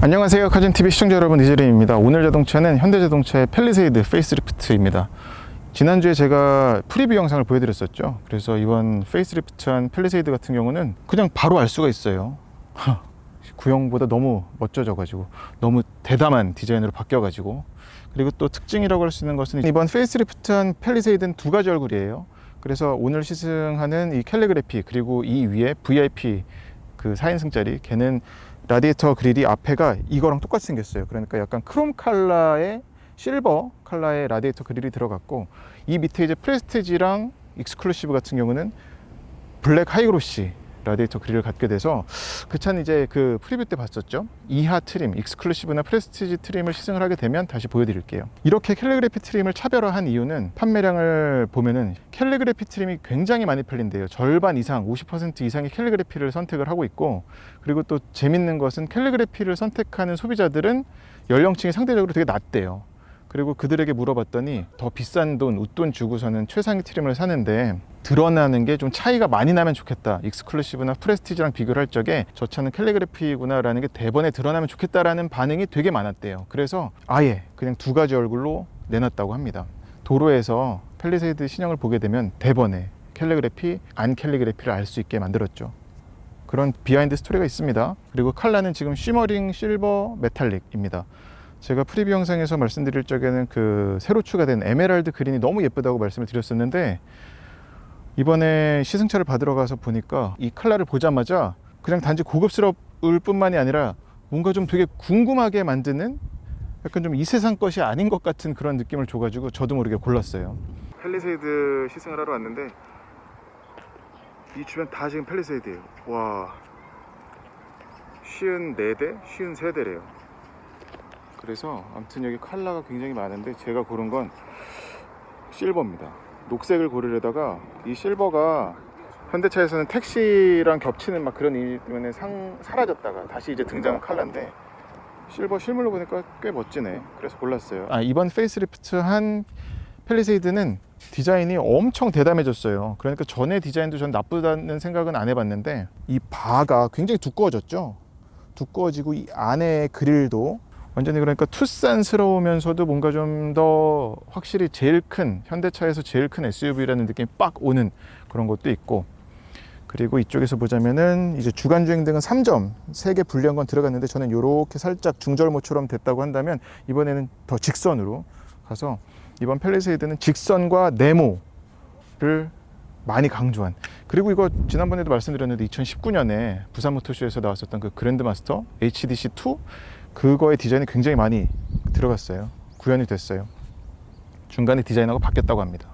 안녕하세요, 카진TV 시청자 여러분, 이재림입니다. 오늘 자동차는 현대자동차의 팰리세이드 페이스리프트입니다. 지난주에 제가 프리뷰 영상을 보여드렸었죠. 그래서 이번 페이스리프트한 팰리세이드 같은 경우는 그냥 바로 알 수가 있어요. 구형보다 너무 멋져져가지고, 너무 대담한 디자인으로 바뀌어가지고, 그리고 또 특징이라고 할 수 있는 것은 이번 페이스리프트한 팰리세이드는 두 가지 얼굴이에요. 그래서 오늘 시승하는 이 캘리그래피, 그리고 이 위에 VIP 그 4인승짜리, 걔는 라디에이터 그릴이 앞에가 이거랑 똑같이 생겼어요. 그러니까 약간 크롬 컬러의 실버 컬러의 라디에이터 그릴이 들어갔고, 이 밑에 이제 프레스티지랑 익스클루시브 같은 경우는 블랙 하이그로시 라디에이터 그릴을 갖게 돼서, 그 차는 이제 그 프리뷰 때 봤었죠. 이하 트림, 익스클루시브나 프레스티지 트림을 시승을 하게 되면 다시 보여드릴게요. 이렇게 캘리그래피 트림을 차별화한 이유는 판매량을 보면은 캘리그래피 트림이 굉장히 많이 팔린대요. 절반 이상, 50% 이상의 캘리그래피를 선택을 하고 있고, 그리고 또 재밌는 것은 캘리그래피를 선택하는 소비자들은 연령층이 상대적으로 되게 낮대요. 그리고 그들에게 물어봤더니 더 비싼 돈, 웃돈 주고서는 최상위 트림을 사는데 드러나는 게 좀 차이가 많이 나면 좋겠다. 익스클루시브나 프레스티지랑 비교를 할 적에 저 차는 캘리그래피구나 라는 게 대번에 드러나면 좋겠다라는 반응이 되게 많았대요. 그래서 아예 그냥 두 가지 얼굴로 내놨다고 합니다. 도로에서 팰리세이드 신형을 보게 되면 대번에 캘리그래피, 안 캘리그래피를 알 수 있게 만들었죠. 그런 비하인드 스토리가 있습니다. 그리고 컬러는 지금 쉬머링 실버 메탈릭입니다. 제가 프리뷰 영상에서 말씀드릴 적에는 그 새로 추가된 에메랄드 그린이 너무 예쁘다고 말씀을 드렸었는데, 이번에 시승차를 받으러 가서 보니까 이 컬러를 보자마자 그냥 단지 고급스러울 뿐만이 아니라 뭔가 좀 되게 궁금하게 만드는, 약간 좀 이 세상 것이 아닌 것 같은 그런 느낌을 줘가지고 저도 모르게 골랐어요. 팰리세이드 시승을 하러 왔는데 이 주변 다 지금 팰리세이드예요. 와, 54대, 53대래요. 그래서 아무튼 여기 컬러가 굉장히 많은데 제가 고른 건 실버입니다. 녹색을 고르려다가 이 실버가 현대차에서는 택시랑 겹치는 막 그런 일 때문에 사라졌다가 다시 이제 등장한 컬러인데, 실버 실물로 보니까 꽤 멋지네. 그래서 골랐어요. 이번 페이스리프트한 팰리세이드는 디자인이 엄청 대담해졌어요. 그러니까 전에 디자인도 전 나쁘다는 생각은 안 해봤는데, 이 바가 굉장히 두꺼워졌죠. 두꺼워지고 이 안에 그릴도 완전히, 그러니까 투싼스러우면서도 뭔가 좀 더 확실히 제일 큰, 현대차에서 제일 큰 SUV라는 느낌이 빡 오는 그런 것도 있고, 그리고 이쪽에서 보자면은 이제 주간 주행 등은 3점 3개 분리한 건 들어갔는데, 저는 이렇게 살짝 중절모처럼 됐다고 한다면 이번에는 더 직선으로 가서, 이번 팰리세이드는 직선과 네모를 많이 강조한, 그리고 이거 지난번에도 말씀드렸는데 2019년에 부산 모터쇼에서 나왔었던 그 그랜드마스터 HDC2, 그거의 디자인이 굉장히 많이 들어갔어요. 구현이 됐어요. 중간에 디자인하고 바뀌었다고 합니다.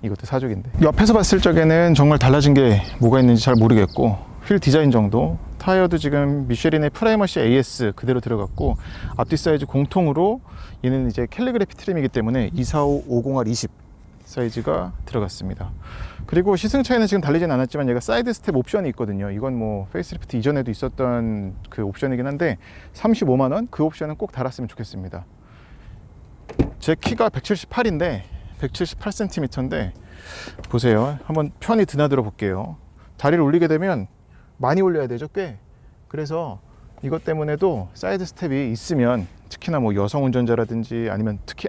이것도 사족인데, 옆에서 봤을 적에는 정말 달라진 게 뭐가 있는지 잘 모르겠고, 휠 디자인 정도, 타이어도 지금 미쉐린의 프라이머시 AS 그대로 들어갔고, 앞뒤 사이즈 공통으로 얘는 이제 캘리그래피 트림이기 때문에 245-50R20 사이즈가 들어갔습니다. 그리고 시승차에는 지금 달리진 않았지만 얘가 사이드 스텝 옵션이 있거든요. 이건 뭐 페이스리프트 이전에도 있었던 그 옵션이긴 한데 35만 원, 그 옵션은 꼭 달았으면 좋겠습니다. 제 키가 178인데 178cm인데 보세요. 한번 편히 드나들어 볼게요. 다리를 올리게 되면 많이 올려야 되죠, 꽤. 그래서 이것 때문에도 사이드 스텝이 있으면, 특히나 뭐 여성 운전자라든지 아니면 특히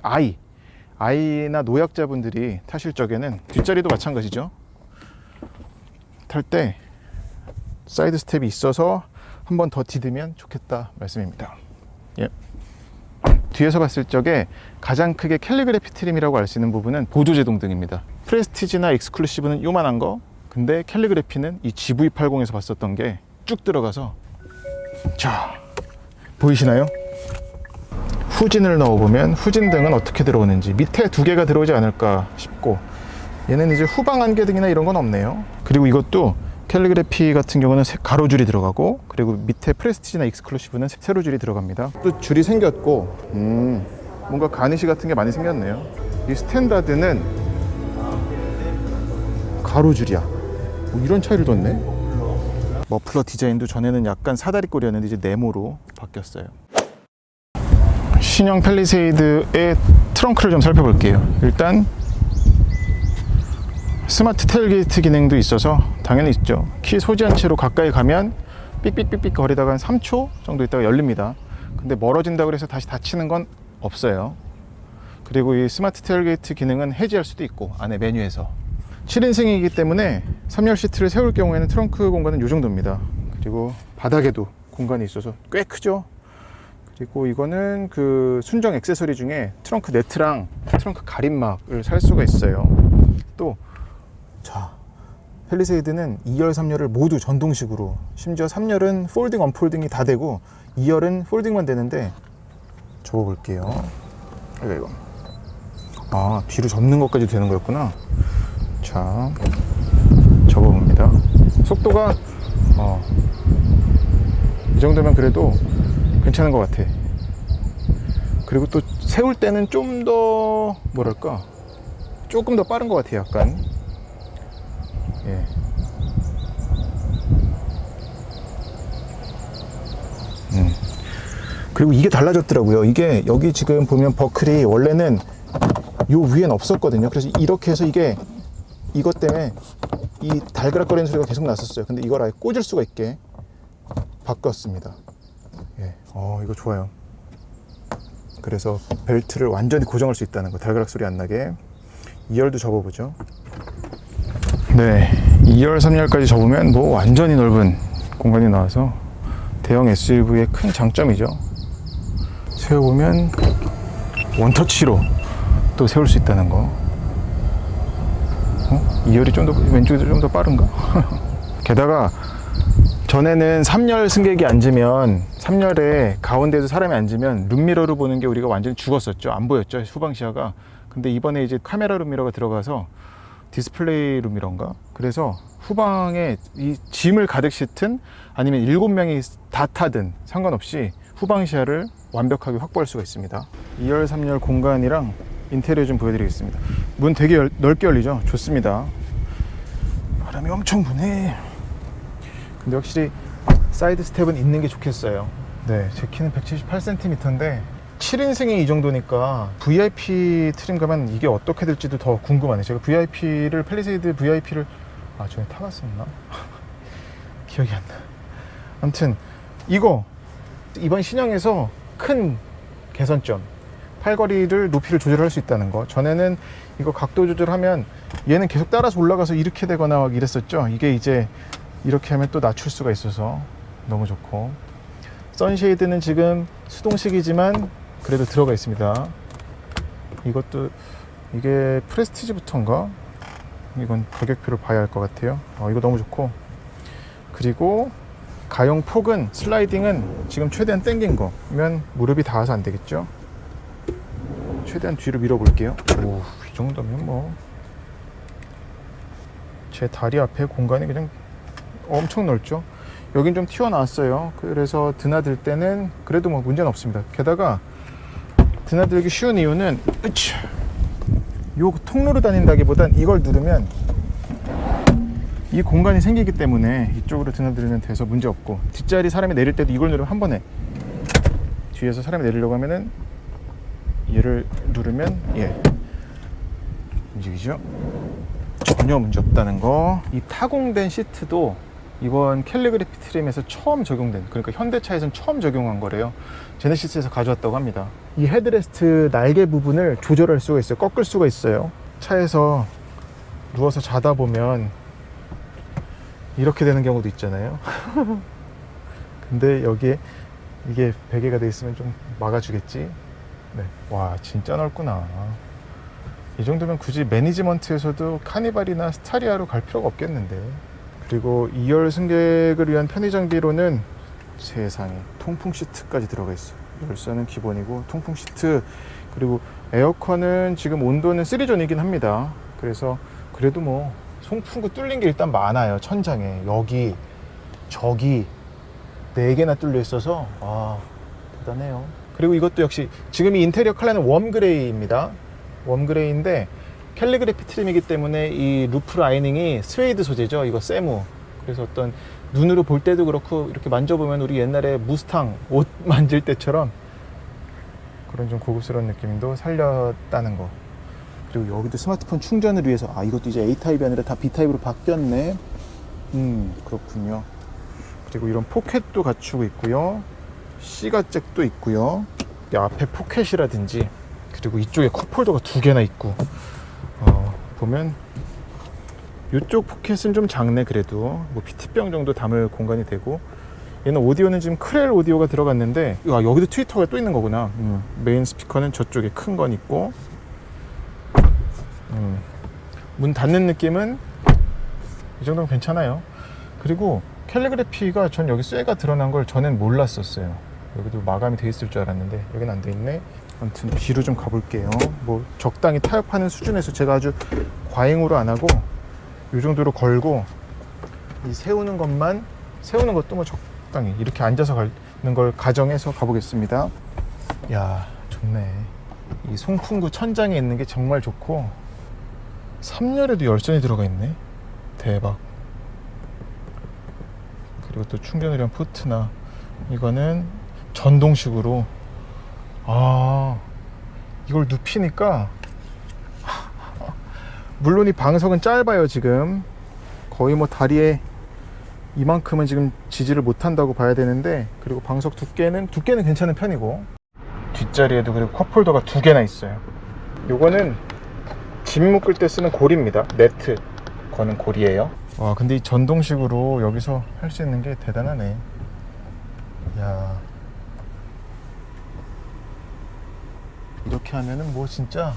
아이나 노약자분들이 타실 적에는, 뒷자리도 마찬가지죠. 탈 때 사이드 스텝이 있어서 한 번 더 디디면 좋겠다 말씀입니다. 예. 뒤에서 봤을 적에 가장 크게 캘리그래피 트림이라고 알 수 있는 부분은 보조제동 등입니다. 프레스티지나 익스클루시브는 요만한 거, 근데 캘리그래피는 이 GV80에서 봤었던 게 쭉 들어가서, 자, 보이시나요? 후진을 넣어보면 후진등은 어떻게 들어오는지, 밑에 두 개가 들어오지 않을까 싶고, 얘는 이제 후방 안개등이나 이런 건 없네요. 그리고 이것도 캘리그래피 같은 경우는 가로줄이 들어가고, 그리고 밑에 프레스티지나 익스클루시브는 세로줄이 들어갑니다. 또 줄이 생겼고, 뭔가 가니쉬 같은 게 많이 생겼네요. 이 스탠다드는 가로줄이야. 뭐 이런 차이를 뒀네. 머플러 디자인도 전에는 약간 사다리꼴이었는데 이제 네모로 바뀌었어요. 신형 팰리세이드의 트렁크를 좀 살펴볼게요. 일단 스마트 테일게이트 기능도 있어서 당연히 있죠. 키 소지한 채로 가까이 가면 삑삑삑삑 거리다가 한 3초 정도 있다가 열립니다. 근데 멀어진다고 해서 다시 닫히는 건 없어요. 그리고 이 스마트 테일게이트 기능은 해지할 수도 있고, 안에 메뉴에서. 7인승이기 때문에 3열 시트를 세울 경우에는 트렁크 공간은 이 정도입니다. 그리고 바닥에도 공간이 있어서 꽤 크죠. 그리고 이거는 그 순정 액세서리 중에 트렁크 네트랑 트렁크 가림막을 살 수가 있어요. 또 자, 팰리세이드는 2열, 3열을 모두 전동식으로, 심지어 3열은 폴딩, 언폴딩이 다 되고 2열은 폴딩만 되는데, 접어볼게요. 이거 아, 뒤로 접는 것까지 되는 거였구나. 자, 접어봅니다. 속도가 이 정도면 그래도 괜찮은 것 같아. 그리고 또 세울 때는 좀 더 뭐랄까, 조금 더 빠른 것 같아. 약간 예. 그리고 이게 달라졌더라고요. 이게 여기 지금 보면 버클이 원래는 요 위엔 없었거든요. 그래서 이렇게 해서 이게 이것 때문에 이 달그락거리는 소리가 계속 났었어요. 근데 이걸 아예 꽂을 수가 있게 바꿨습니다. 예. 이거 좋아요. 그래서 벨트를 완전히 고정할 수 있다는 거, 달그락 소리 안 나게. 2열도 접어보죠. 네, 2열, 3열까지 접으면 뭐 완전히 넓은 공간이 나와서 대형 SUV의 큰 장점이죠. 세워보면 원터치로 또 세울 수 있다는 거. 2열이 좀 더, 왼쪽이 좀 더 빠른가? 게다가 전에는 3열 승객이 앉으면, 3열에 가운데에도 사람이 앉으면 룸미러로 보는 게 우리가 완전히 죽었었죠. 안 보였죠, 후방 시야가. 근데 이번에 이제 카메라 룸미러가 들어가서 디스플레이 룸미러인가? 그래서 후방에 이 짐을 가득 싣든 아니면 7명이 다 타든 상관없이 후방 시야를 완벽하게 확보할 수가 있습니다. 2열, 3열 공간이랑 인테리어 좀 보여드리겠습니다. 문 되게 넓게 열리죠? 좋습니다. 바람이 엄청 부네. 근데 확실히 사이드 스텝은 있는 게 좋겠어요. 네, 제 키는 178cm인데 7인승이 이 정도니까 VIP 트림 가면 이게 어떻게 될지도 더 궁금하네요. 제가 VIP를, 팰리세이드 VIP를 전에 타봤었나? 기억이 안 나. 아무튼 이거 이번 신형에서 큰 개선점, 팔걸이를 높이를 조절할 수 있다는 거. 전에는 이거 각도 조절하면 얘는 계속 따라서 올라가서 이렇게 되거나 막 이랬었죠. 이게 이제 이렇게 하면 또 낮출 수가 있어서 너무 좋고, 선쉐이드는 지금 수동식이지만 그래도 들어가 있습니다. 이것도, 이게 프레스티지부터인가? 이건 가격표를 봐야 할 것 같아요. 이거 너무 좋고, 그리고 가용 폭은, 슬라이딩은 지금 최대한 당긴 거면 무릎이 닿아서 안 되겠죠. 최대한 뒤로 밀어 볼게요. 오, 이 정도면 뭐 제 다리 앞에 공간이 그냥 엄청 넓죠. 여긴 좀 튀어나왔어요. 그래서 드나들 때는 그래도 뭐 문제는 없습니다. 게다가 드나들기 쉬운 이유는 요 통로로 다닌다기보단 이걸 누르면 이 공간이 생기기 때문에 이쪽으로 드나들면 돼서 문제 없고, 뒷자리 사람이 내릴 때도 이걸 누르면 한 번에, 뒤에서 사람이 내리려고 하면은 얘를 누르면 움직이죠. 전혀 문제 없다는 거. 이 타공된 시트도 이번 캘리그래피 트림에서 처음 적용된, 그러니까 현대차에서는 처음 적용한 거래요. 제네시스에서 가져왔다고 합니다. 이 헤드레스트 날개 부분을 조절할 수가 있어요. 꺾을 수가 있어요. 차에서 누워서 자다 보면 이렇게 되는 경우도 있잖아요. 근데 여기에 이게 베개가 돼 있으면 좀 막아주겠지. 네. 와, 진짜 넓구나. 이 정도면 굳이 매니지먼트에서도 카니발이나 스타리아로 갈 필요가 없겠는데. 그리고 2열 승객을 위한 편의 장비로는 세상에 통풍 시트까지 들어가 있어요. 열선은 기본이고 통풍 시트, 그리고 에어컨은 지금 온도는 3존이긴 합니다. 그래서 그래도 뭐 송풍구 뚫린 게 일단 많아요. 천장에 여기 저기 4개나 뚫려 있어서 대단해요. 그리고 이것도 역시 지금 이 인테리어 컬러는 웜그레이입니다. 웜그레이인데 캘리그래피 트림이기 때문에 이 루프 라이닝이 스웨이드 소재죠. 이거 세무. 그래서 어떤 눈으로 볼 때도 그렇고 이렇게 만져보면 우리 옛날에 무스탕 옷 만질 때처럼 그런 좀 고급스러운 느낌도 살렸다는 거. 그리고 여기도 스마트폰 충전을 위해서 이것도 이제 A타입이 아니라 다 B타입으로 바뀌었네. 그렇군요. 그리고 이런 포켓도 갖추고 있고요. C가잭도 있고요. 이 앞에 포켓이라든지, 그리고 이쪽에 컵홀더가 2개나 있고, 보면 이쪽 포켓은 좀 작네. 그래도 뭐 PT병 정도 담을 공간이 되고, 얘는 오디오는 지금 크렐 오디오가 들어갔는데, 여기도 트위터가 또 있는 거구나. 메인 스피커는 저쪽에 큰 건 있고, 문 닫는 느낌은 이 정도면 괜찮아요. 그리고 캘리그래피가 전 여기 쇠가 드러난 걸 전엔 몰랐었어요. 여기도 마감이 돼 있을 줄 알았는데 여긴 안 돼 있네. 아무튼 뒤로 좀 가볼게요. 뭐 적당히 타협하는 수준에서 제가 아주 과잉으로 안 하고 이 정도로 걸고, 이 세우는 것도 뭐 적당히 이렇게 앉아서 가는 걸 가정해서 가보겠습니다. 야, 좋네. 이 송풍구 천장에 있는 게 정말 좋고, 3열에도 열선이 들어가 있네. 대박. 그리고 또 충전을 위한 포트나, 이거는 전동식으로, 이걸 눕히니까 물론 이 방석은 짧아요. 지금 거의 뭐 다리에 이만큼은 지금 지지를 못한다고 봐야 되는데, 그리고 방석 두께는 괜찮은 편이고, 뒷자리에도 그리고 컵홀더가 2개나 있어요. 요거는 짐 묶을 때 쓰는 고리입니다. 네트 거는 고리예요. 와, 근데 이 전동식으로 여기서 할 수 있는 게 대단하네. 야, 이렇게 하면은 뭐 진짜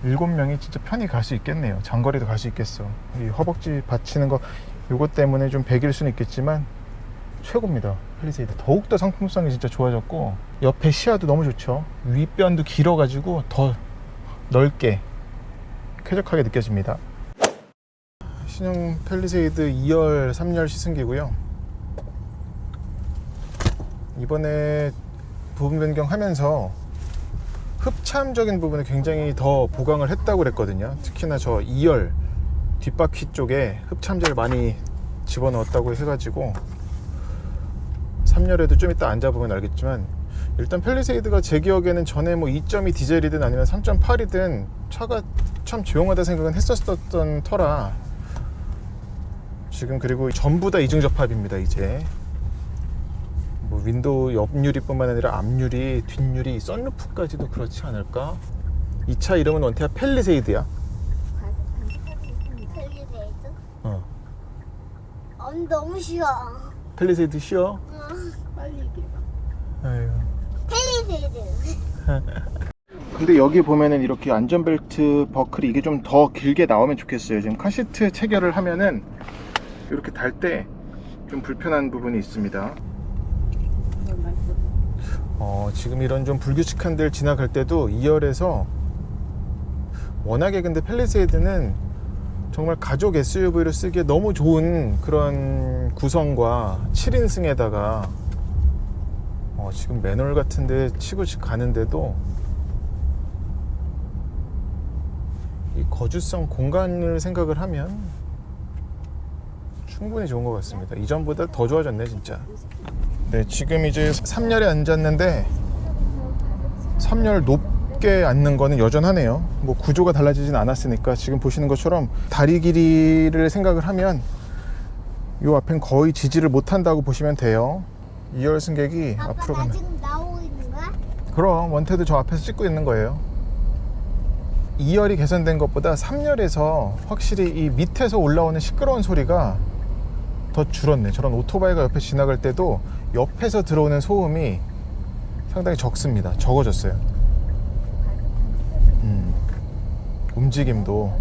7명이 진짜 편히 갈 수 있겠네요. 장거리도 갈 수 있겠어. 이 허벅지 받치는 거 요것 때문에 좀 백일 수는 있겠지만 최고입니다. 팰리세이드 더욱더 상품성이 진짜 좋아졌고, 옆에 시야도 너무 좋죠. 윗변도 길어가지고 더 넓게 쾌적하게 느껴집니다. 신형 팰리세이드 2열, 3열 시승기고요. 이번에 부분 변경하면서 흡참적인 부분을 굉장히 더 보강을 했다고 그랬거든요. 특히나 저 2열 뒷바퀴 쪽에 흡참제를 많이 집어넣었다고 해가지고, 3열에도 좀 이따 앉아보면 알겠지만, 일단 팰리세이드가 제 기억에는 전에 뭐 2.2 디젤이든 아니면 3.8이든 차가 참 조용하다 생각은 했었던 터라, 지금 그리고 전부 다 이중 접합입니다. 이제 뭐 윈도우 옆유리뿐만 아니라 앞유리, 뒷유리, 썬루프까지도 그렇지 않을까? 이 차 이름은 원태야 팰리세이드야. 팰리세이드? 너무 쉬워. 팰리세이드 쉬워? 빨리 얘기해봐. 아유. 팰리세이드. 근데 여기 보면은 이렇게 안전벨트 버클이 이게 좀 더 길게 나오면 좋겠어요. 지금 카시트 체결을 하면은 이렇게 달 때 좀 불편한 부분이 있습니다. 지금 이런 좀 불규칙한 데를 지나갈 때도 2열에서 워낙에, 근데 팰리세이드는 정말 가족 SUV로 쓰기에 너무 좋은 그런 구성과 7인승에다가 지금 매놀 같은 데 치고 가는데도 이 거주성 공간을 생각을 하면 충분히 좋은 것 같습니다. 이전보다 더 좋아졌네 진짜. 네, 지금 이제 3열에 앉았는데 3열 높게 앉는 거는 여전하네요. 뭐 구조가 달라지진 않았으니까. 지금 보시는 것처럼 다리 길이를 생각을 하면 이 앞엔 거의 지지를 못한다고 보시면 돼요. 2열 승객이 아빠 앞으로 나 가면, 지금 나오고 있는 거야? 그럼 원태도 저 앞에서 찍고 있는 거예요. 2열이 개선된 것보다 3열에서 확실히 이 밑에서 올라오는 시끄러운 소리가 더 줄었네. 저런 오토바이가 옆에 지나갈 때도 옆에서 들어오는 소음이 상당히 적습니다. 적어졌어요. 움직임도.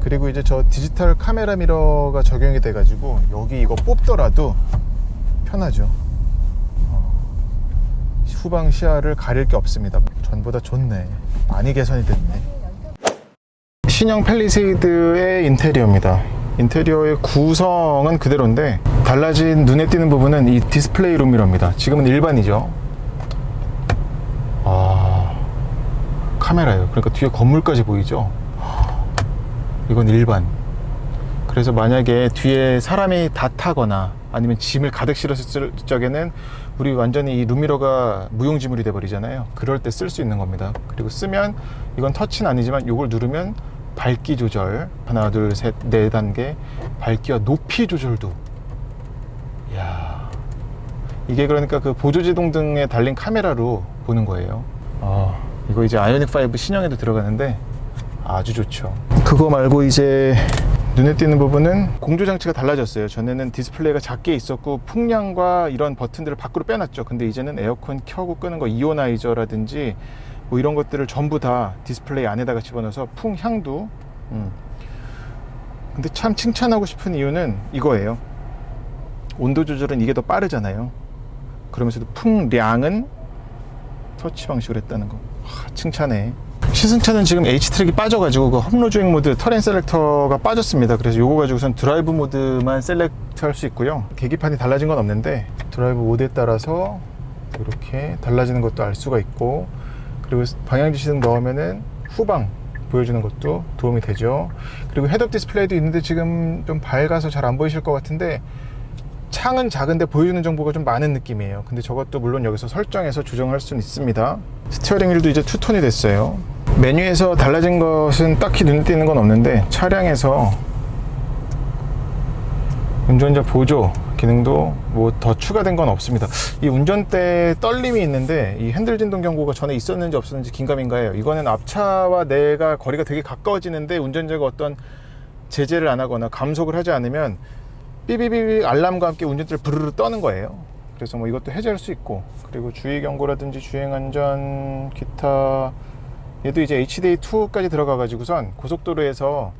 그리고 이제 저 디지털 카메라 미러가 적용이 돼 가지고 여기 이거 뽑더라도 편하죠. 후방 시야를 가릴 게 없습니다. 전보다 좋네. 많이 개선이 됐네. 신형 팰리세이드의 인테리어입니다. 인테리어의 구성은 그대로인데 달라진 눈에 띄는 부분은 이 디스플레이 룸미러입니다. 지금은 일반이죠. 카메라예요. 그러니까 뒤에 건물까지 보이죠. 이건 일반. 그래서 만약에 뒤에 사람이 다 타거나 아니면 짐을 가득 실었을 적에는 우리 완전히 이 룸미러가 무용지물이 돼 버리잖아요. 그럴 때 쓸 수 있는 겁니다. 그리고 쓰면, 이건 터치는 아니지만 이걸 누르면 밝기 조절, 하나 둘 셋 네 단계 밝기와 높이 조절도. 이야, 이게 그러니까 그 보조제동 등에 달린 카메라로 보는 거예요. 이거 이제 아이오닉 5 신형에도 들어가는데 아주 좋죠. 그거 말고 이제 눈에 띄는 부분은 공조 장치가 달라졌어요. 전에는 디스플레이가 작게 있었고 풍량과 이런 버튼들을 밖으로 빼놨죠. 근데 이제는 에어컨 켜고 끄는 거 이오나이저라든지 뭐 이런 것들을 전부 다 디스플레이 안에다가 집어넣어서 풍향도 근데 참 칭찬하고 싶은 이유는 이거예요. 온도 조절은 이게 더 빠르잖아요. 그러면서도 풍량은 터치 방식으로 했다는 거. 칭찬해. 시승차는 지금 H트랙이 빠져가지고 그 험로 주행 모드 터렌 셀렉터가 빠졌습니다. 그래서 요거 가지고선 드라이브 모드만 셀렉트 할 수 있고요. 계기판이 달라진 건 없는데 드라이브 모드에 따라서 이렇게 달라지는 것도 알 수가 있고, 그리고 방향지시등 넣으면은 후방 보여주는 것도 도움이 되죠. 그리고 헤드업 디스플레이도 있는데 지금 좀 밝아서 잘 안 보이실 것 같은데 창은 작은데 보여주는 정보가 좀 많은 느낌이에요. 근데 저것도 물론 여기서 설정해서 조정할 수는 있습니다. 스티어링 휠도 이제 투톤이 됐어요. 메뉴에서 달라진 것은 딱히 눈에 띄는 건 없는데 차량에서 운전자 보조 기능도 뭐 더 추가된 건 없습니다. 이 운전대 떨림이 있는데 이 핸들 진동 경고가 전에 있었는지 없었는지 긴가민가해요. 이거는 앞차와 내가 거리가 되게 가까워지는데 운전자가 어떤 제재를 안 하거나 감속을 하지 않으면 삐비비비 알람과 함께 운전대를 부르르 떠는 거예요. 그래서 뭐 이것도 해제할 수 있고, 그리고 주의 경고라든지 주행 안전 기타, 얘도 이제 HDA2까지 들어가 가지고선 고속도로에서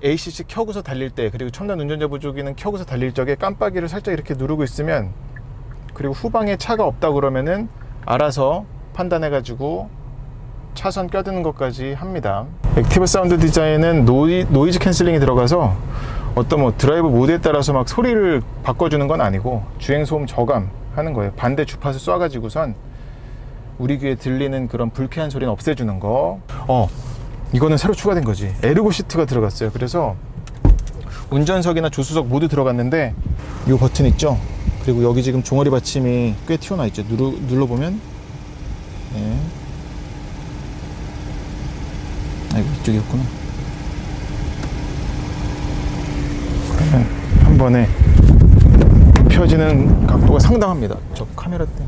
ACC 켜고서 달릴 때, 그리고 첨단 운전자 보조기는 켜고서 달릴 적에 깜빡이를 살짝 이렇게 누르고 있으면, 그리고 후방에 차가 없다 그러면은 알아서 판단해 가지고 차선 껴드는 것까지 합니다. 액티브 사운드 디자인은 노이즈 캔슬링이 들어가서 어떤 뭐 드라이브 모드에 따라서 막 소리를 바꿔주는 건 아니고 주행 소음 저감하는 거예요. 반대 주파수 쏴가지고선 우리 귀에 들리는 그런 불쾌한 소리는 없애주는 거. 이거는 새로 추가된 거지. 에르고 시트가 들어갔어요. 그래서 운전석이나 조수석 모두 들어갔는데 이 버튼 있죠. 그리고 여기 지금 종아리 받침이 꽤 튀어나와 있죠. 눌러보면 아이고 이쪽이었구나. 그러면 한 번에 펴지는 각도가 상당합니다. 저 카메라 때문에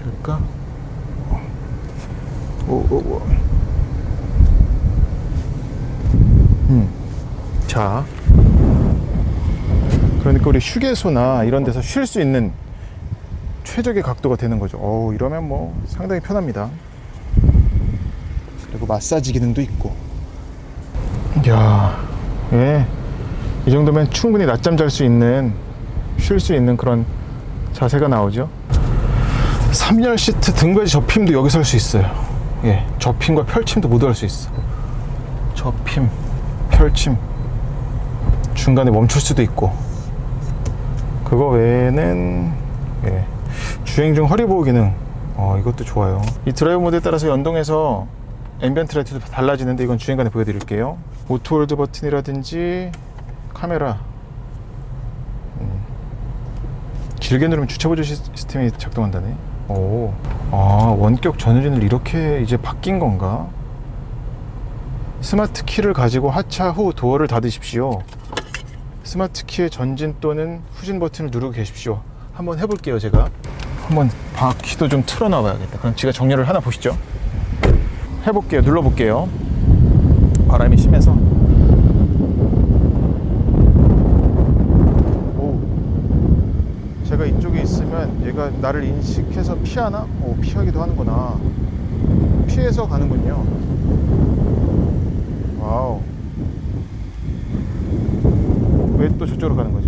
될까? 자, 그러니까 우리 휴게소나 이런 데서 쉴 수 있는 최적의 각도가 되는 거죠. 이러면 뭐 상당히 편합니다. 그리고 마사지 기능도 있고. 이야, 예, 이 정도면 충분히 낮잠 잘 수 있는, 쉴 수 있는 그런 자세가 나오죠. 3열 시트 등받이 접힘도 여기서 할 수 있어요. 예, 접힘과 펼침도 모두 할 수 있어. 접힘, 펼침, 중간에 멈출 수도 있고. 그거 외에는 주행 중 허리 보호 기능, 이것도 좋아요. 이 드라이브 모드에 따라서 연동해서 앰비언트 라이트도 달라지는데 이건 주행간에 보여드릴게요. 오토홀드 버튼이라든지 카메라, 길게 누르면 주차 보조 시스템이 작동한다네. 원격 전후진을 이렇게 이제 바뀐 건가? 스마트 키를 가지고 하차 후 도어를 닫으십시오. 스마트 키의 전진 또는 후진 버튼을 누르고 계십시오. 한번 해볼게요. 제가 한번 바퀴도 좀 틀어놔 봐야겠다. 그럼 제가 정렬을 하나 보시죠. 해볼게요. 눌러볼게요. 바람이 심해서. 제가 이쪽에 있으면 얘가 나를 인식해서 피하나? 피하기도 하는구나. 피해서 가는군요. 와우. 왜 또 저쪽으로 가는 거지?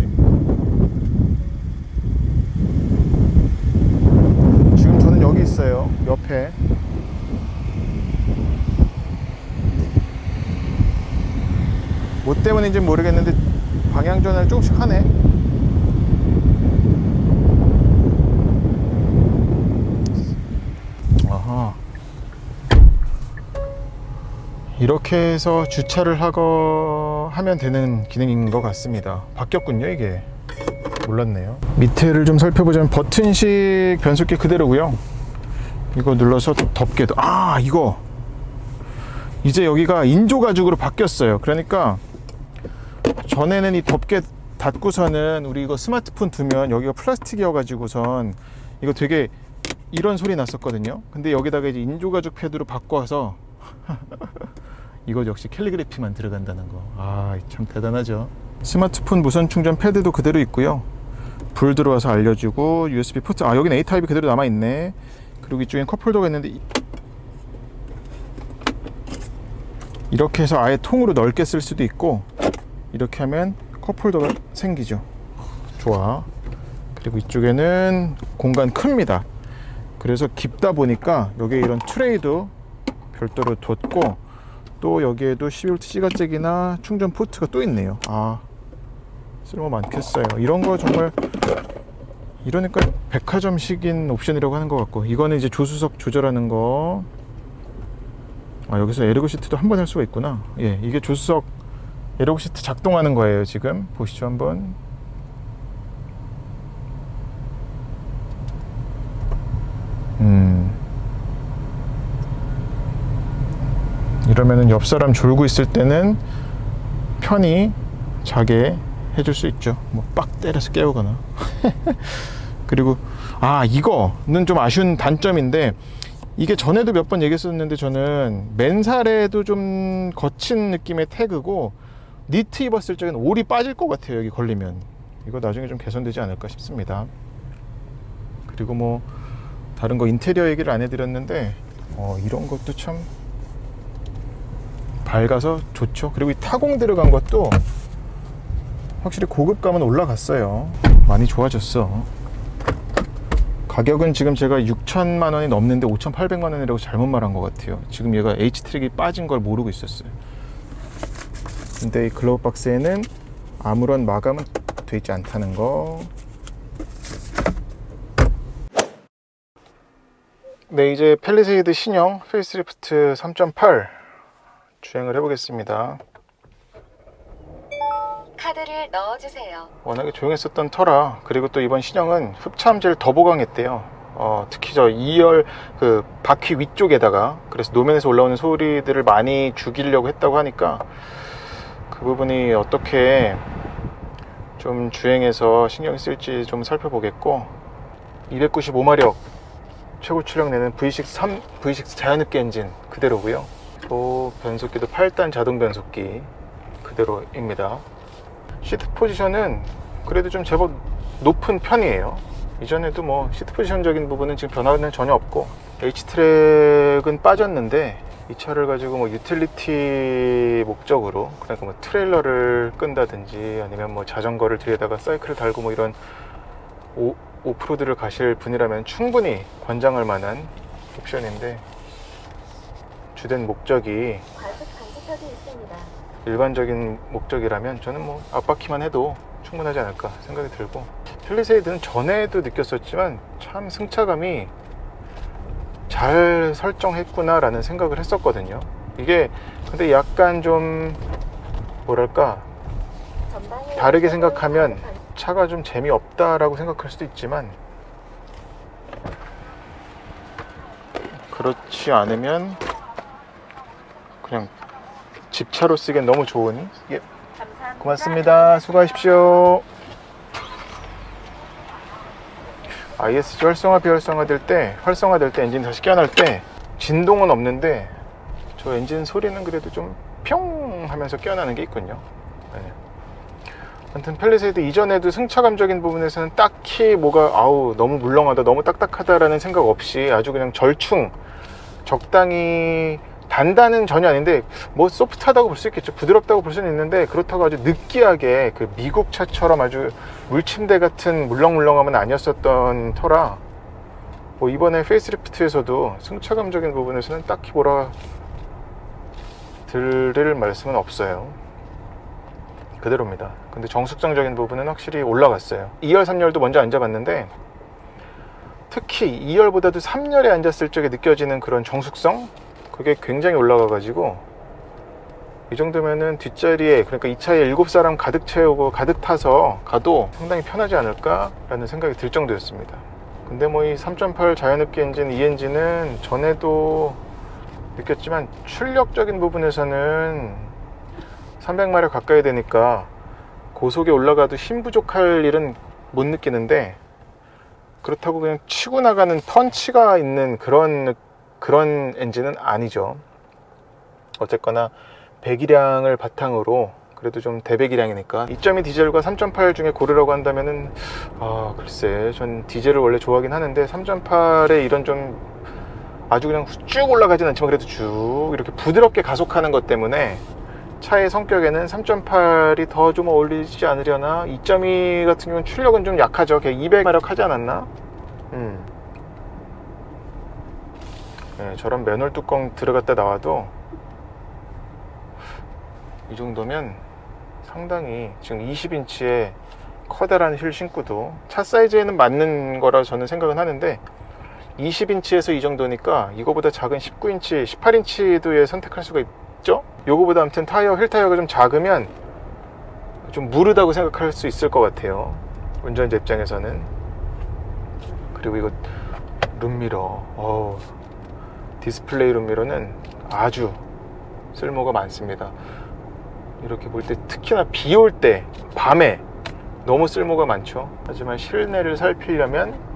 지금 저는 여기 있어요. 옆에. 뭐 때문인지 모르겠는데 방향 전환을 조금씩 하네. 아하. 이렇게 해서 주차를 하면 되는 기능인 것 같습니다. 바뀌었군요. 이게 몰랐네요. 밑에를 좀 살펴보자면 버튼식 변속기 그대로고요. 이거 눌러서 덮개도, 이거 이제 여기가 인조 가죽으로 바뀌었어요. 그러니까 전에는 이 덮개 닫고서는 우리 이거 스마트폰 두면 여기가 플라스틱이어가지고선 이거 되게 이런 소리 났었거든요. 근데 여기다가 이제 인조가죽 패드로 바꿔서 이거 역시 캘리그래피만 들어간다는 거. 아, 참 대단하죠. 스마트폰 무선 충전 패드도 그대로 있고요. 불 들어와서 알려주고 USB 포트. 아, 여기는 A 타입이 그대로 남아 있네. 그리고 이쪽엔 컵홀더가 있는데 이렇게 해서 아예 통으로 넓게 쓸 수도 있고 이렇게 하면 컵홀더가 생기죠. 좋아. 그리고 이쪽에는 공간 큽니다. 그래서 깊다 보니까 여기에 이런 트레이도 별도로 뒀고 또 여기에도 12V C가잭이나 충전 포트가 또 있네요. 아, 쓸모 많겠어요. 이런 거 정말 이러니까 백화점식인 옵션이라고 하는 것 같고, 이거는 이제 조수석 조절하는 거. 아, 여기서 에르고 시트도 한 번 할 수가 있구나. 예, 이게 조수석 에르고 시트 작동하는 거예요. 지금 보시죠 한번. 이러면은 옆 사람 졸고 있을 때는 편히 자게 해줄 수 있죠. 뭐 빡 때려서 깨우거나. 그리고 아, 이거는 좀 아쉬운 단점인데, 이게 전에도 몇 번 얘기했었는데 저는 맨살에도 좀 거친 느낌의 태그고 니트 입었을 적엔 올이 빠질 것 같아요. 여기 걸리면. 이거 나중에 좀 개선되지 않을까 싶습니다. 그리고 뭐 다른 거 인테리어 얘기를 안 해드렸는데 이런 것도 참 밝아서 좋죠. 그리고 이 타공 들어간 것도 확실히 고급감은 올라갔어요. 많이 좋아졌어. 가격은 지금 제가 6천만 원이 넘는데 5,800만 원이라고 잘못 말한 것 같아요. 지금 얘가 H트랙이 빠진 걸 모르고 있었어요. 근데 이 글로브 박스에는 아무런 마감은 되어 있지 않다는 거. 네, 이제 팰리세이드 신형 페이스리프트 3.8 주행을 해보겠습니다. 카드를 넣어주세요. 워낙에 조용했었던 터라, 그리고 또 이번 신형은 흡참재를 더 보강했대요. 특히 저 2열 그 바퀴 위쪽에다가, 그래서 노면에서 올라오는 소리들을 많이 죽이려고 했다고 하니까 그 부분이 어떻게 좀 주행에서 신경이 쓸지 좀 살펴보겠고, 295마력 최고 출력 내는 V6 자연흡기 엔진 그대로고요. 또 변속기도 8단 자동 변속기 그대로입니다. 시트 포지션은 그래도 좀 제법 높은 편이에요. 이전에도 뭐 시트 포지션적인 부분은 지금 변화는 전혀 없고, H트랙은 빠졌는데 이 차를 가지고 뭐 유틸리티 목적으로, 그러니까 뭐 트레일러를 끈다든지 아니면 뭐 자전거를 뒤에다가 사이클을 달고 뭐 이런 오프로드를 가실 분이라면 충분히 관장할 만한 옵션인데, 주된 목적이 과속 방지턱이 있습니다. 일반적인 목적이라면 저는 뭐 앞바퀴만 해도 충분하지 않을까 생각이 들고, 팰리세이드는 전에도 느꼈었지만 참 승차감이 잘 설정했구나 라는 생각을 했었거든요. 이게 근데 약간 좀 뭐랄까 다르게 생각하면 차가 좀 재미없다 라고 생각할 수도 있지만, 그렇지 않으면 그냥 집차로 쓰기엔 너무 좋으니. 예, 감사합니다. 고맙습니다. 수고하십시오. ISG 활성화될 때 엔진 다시 깨어날 때 진동은 없는데 저 엔진 소리는 그래도 좀 평 하면서 깨어나는 게 있군요. 네. 아무튼 팰리세이드 이전에도 승차감적인 부분에서는 딱히 뭐가 너무 물렁하다, 너무 딱딱하다라는 생각 없이 아주 그냥 절충, 적당히 단단은 전혀 아닌데 뭐 소프트하다고 볼 수 있겠죠. 부드럽다고 볼 수는 있는데, 그렇다고 아주 느끼하게 그 미국 차처럼 아주 물침대 같은 물렁물렁함은 아니었었던 터라, 뭐 이번에 페이스리프트에서도 승차감적인 부분에서는 딱히 뭐라 드릴 말씀은 없어요. 그대로입니다. 근데 정숙성적인 부분은 확실히 올라갔어요. 2열, 3열도 먼저 앉아봤는데 특히 2열보다도 3열에 앉았을 적에 느껴지는 그런 정숙성, 그게 굉장히 올라가가지고 이 정도면은 뒷자리에, 그러니까 이 차에 7사람 가득 채우고 가득 타서 가도 상당히 편하지 않을까 라는 생각이 들 정도였습니다. 근데 뭐 이 3.8 자연흡기 엔진, 이 엔진은 전에도 느꼈지만 출력적인 부분에서는 300마력 가까이 되니까 고속에 올라가도 힘 부족할 일은 못 느끼는데, 그렇다고 그냥 치고 나가는 펀치가 있는 그런 엔진은 아니죠. 어쨌거나 배기량을 바탕으로 그래도 좀 대배기량이니까 2.2 디젤과 3.8 중에 고르라고 한다면은 글쎄, 전 디젤을 원래 좋아하긴 하는데 3.8에 이런 좀 아주 그냥 쭉 올라가진 않지만 그래도 쭉 이렇게 부드럽게 가속하는 것 때문에 차의 성격에는 3.8이 더 좀 어울리지 않으려나. 2.2 같은 경우는 출력은 좀 약하죠. 걔 200마력 하지 않았나? 네, 저런 맨홀 뚜껑 들어갔다 나와도 이 정도면 상당히, 지금 20인치의 커다란 휠 신고도 차 사이즈에는 맞는 거라 저는 생각은 하는데, 20인치에서 이 정도니까 이거보다 작은 19인치, 18인치도 선택할 수가 있죠. 요거보다 아무튼 휠 타이어가 좀 작으면 좀 무르다고 생각할 수 있을 것 같아요, 운전자 입장에서는. 그리고 이거 룸미러, 디스플레이 룸미러는 아주 쓸모가 많습니다. 이렇게 볼 때, 특히나 비 올 때 밤에 너무 쓸모가 많죠. 하지만 실내를 살피려면,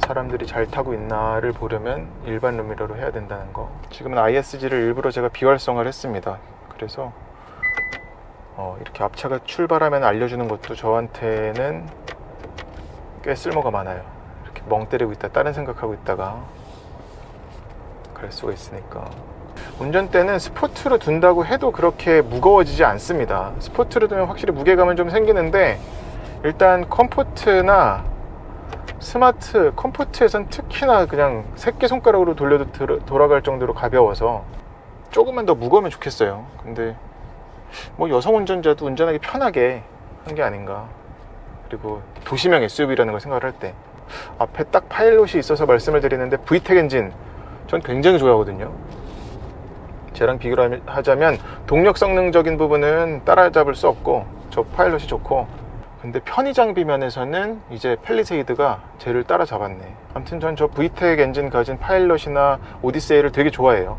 사람들이 잘 타고 있나를 보려면 일반 룸미러로 해야 된다는 거. 지금은 ISG를 일부러 제가 비활성화를 했습니다. 그래서 이렇게 앞차가 출발하면 알려주는 것도 저한테는 꽤 쓸모가 많아요. 이렇게 멍 때리고 있다, 다른 생각하고 있다가 그럴 수가 있으니까. 운전대는 스포트로 둔다고 해도 그렇게 무거워지지 않습니다. 스포트로 두면 확실히 무게감은 좀 생기는데, 일단 컴포트나 스마트, 컴포트에선 특히나 그냥 새끼손가락으로 돌려도 돌아갈 정도로 가벼워서 조금만 더 무거우면 좋겠어요. 근데 뭐 여성 운전자도 운전하기 편하게 한 게 아닌가. 그리고 도시명 SUV라는 걸 생각을 할 때 앞에 딱 파일럿이 있어서 말씀을 드리는데, VTEC 엔진 전 굉장히 좋아하거든요. 쟤랑 비교를 하자면 동력 성능적인 부분은 따라잡을 수 없고 저 파일럿이 좋고, 근데 편의 장비 면에서는 이제 팰리세이드가 쟤를 따라잡았네. 아무튼 전 저 VTEC 엔진 가진 파일럿이나 오디세이를 되게 좋아해요.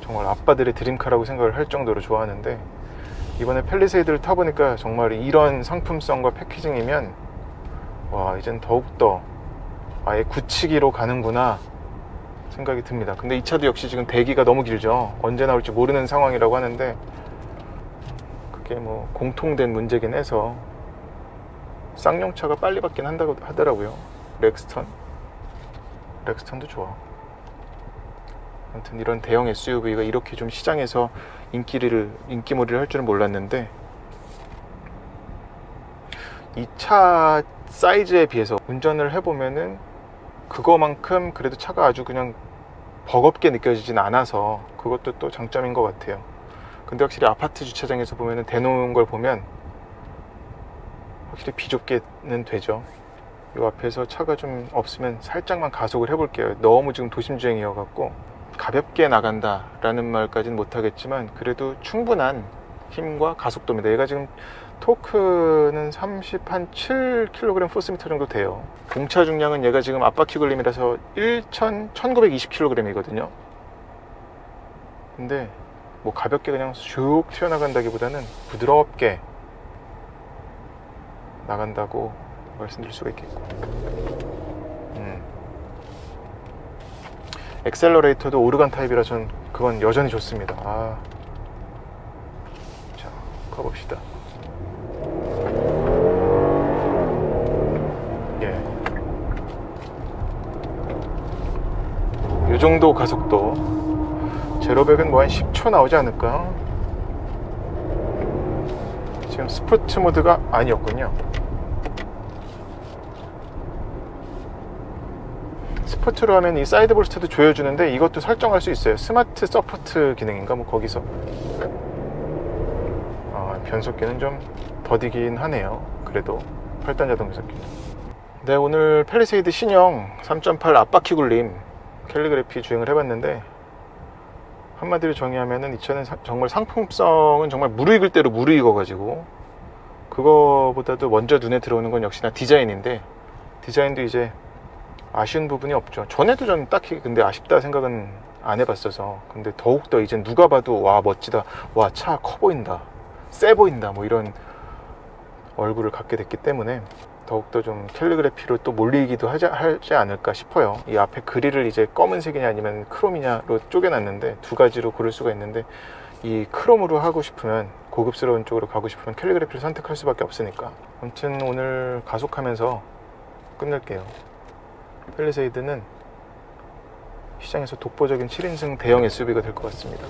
정말 아빠들의 드림카라고 생각을 할 정도로 좋아하는데, 이번에 팰리세이드를 타보니까 정말 이런 상품성과 패키징이면 와, 이젠 더욱더 아예 굳히기로 가는구나 생각이 듭니다. 근데 이 차도 역시 지금 대기가 너무 길죠. 언제 나올지 모르는 상황이라고 하는데, 그게 뭐 공통된 문제긴 해서 쌍용차가 빨리 받긴 한다고 하더라고요. 렉스턴도 좋아. 아무튼 이런 대형 SUV가 이렇게 좀 시장에서 인기몰이를 할 줄은 몰랐는데, 이 차 사이즈에 비해서 운전을 해보면은 그거만큼 그래도 차가 아주 그냥 버겁게 느껴지진 않아서 그것도 또 장점인 것 같아요. 근데 확실히 아파트 주차장에서 보면은 대놓은 걸 보면 확실히 비좁게는 되죠. 이 앞에서 차가 좀 없으면 살짝만 가속을 해볼게요. 너무 지금 도심주행이어 갖고 가볍게 나간다 라는 말까지는 못하겠지만 그래도 충분한 힘과 가속도입니다. 얘가 지금 토크는 37kg 포스미터 정도 돼요. 공차 중량은 얘가 지금 앞바퀴 걸림이라서 1920kg이거든요. 근데 뭐 가볍게 그냥 쭉 튀어나간다기보다는 부드럽게 나간다고 말씀드릴 수가 있겠고, 엑셀러레이터도 오르간 타입이라 전 그건 여전히 좋습니다. 자, 가봅시다. 이 정도 가속도, 제로백은 뭐 한 10초 나오지 않을까? 지금 스포츠 모드가 아니었군요. 스포츠로 하면 이 사이드 볼스트도 조여주는데 이것도 설정할 수 있어요. 스마트 서포트 기능인가 뭐 거기서. 변속기는 좀 더디긴 하네요. 그래도 8단 자동 변속기는. 네, 오늘 팰리세이드 신형 3.8 앞바퀴 굴림 캘리그래피 주행을 해봤는데, 한마디로 정의하면은 이 차는 정말 상품성은 정말 무르익을 대로 무르익어가지고, 그거보다도 먼저 눈에 들어오는 건 역시나 디자인인데, 디자인도 이제 아쉬운 부분이 없죠. 전에도 전 딱히 근데 아쉽다 생각은 안 해봤어서. 근데 더욱더 이제 누가 봐도 와 멋지다, 와 차 커 보인다, 세 보인다 뭐 이런 얼굴을 갖게 됐기 때문에 더욱더 좀 캘리그래피로 또 몰리기도 하지 않을까 싶어요. 이 앞에 그릴을 이제 검은색이냐 아니면 크롬이냐로 쪼개놨는데 두 가지로 고를 수가 있는데 이 크롬으로 하고 싶으면 고급스러운 쪽으로 가고 싶으면 캘리그래피를 선택할 수밖에 없으니까. 아무튼 오늘 가속하면서 끝낼게요. 팰리세이드는 시장에서 독보적인 7인승 대형 SUV가 될 것 같습니다.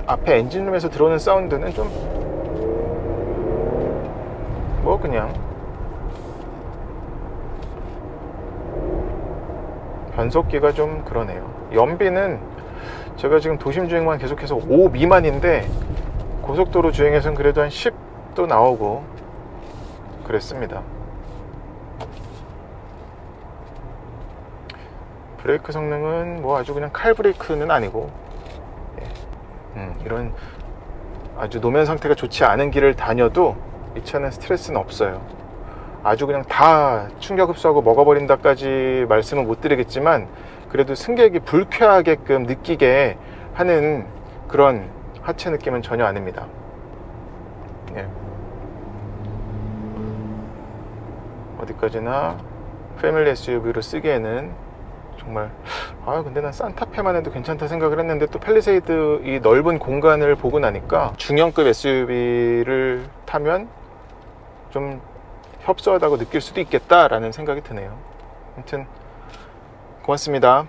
앞에 엔진룸에서 들어오는 사운드는 좀 뭐 그냥 변속기가 좀 그러네요. 연비는 제가 지금 도심 주행만 계속해서 5 미만인데 고속도로 주행에서는 그래도 한 10도 나오고 그랬습니다. 브레이크 성능은 뭐 아주 그냥 칼 브레이크는 아니고 이런 아주 노면 상태가 좋지 않은 길을 다녀도 이 차는 스트레스는 없어요. 아주 그냥 다 충격 흡수하고 먹어버린다까지 말씀은 못 드리겠지만 그래도 승객이 불쾌하게끔 느끼게 하는 그런 하체 느낌은 전혀 아닙니다. 예. 어디까지나 패밀리 SUV로 쓰기에는 정말 근데 난 산타페만 해도 괜찮다 생각을 했는데 또 팰리세이드 이 넓은 공간을 보고 나니까 중형급 SUV를 타면 좀 협소하다고 느낄 수도 있겠다라는 생각이 드네요. 아무튼 고맙습니다.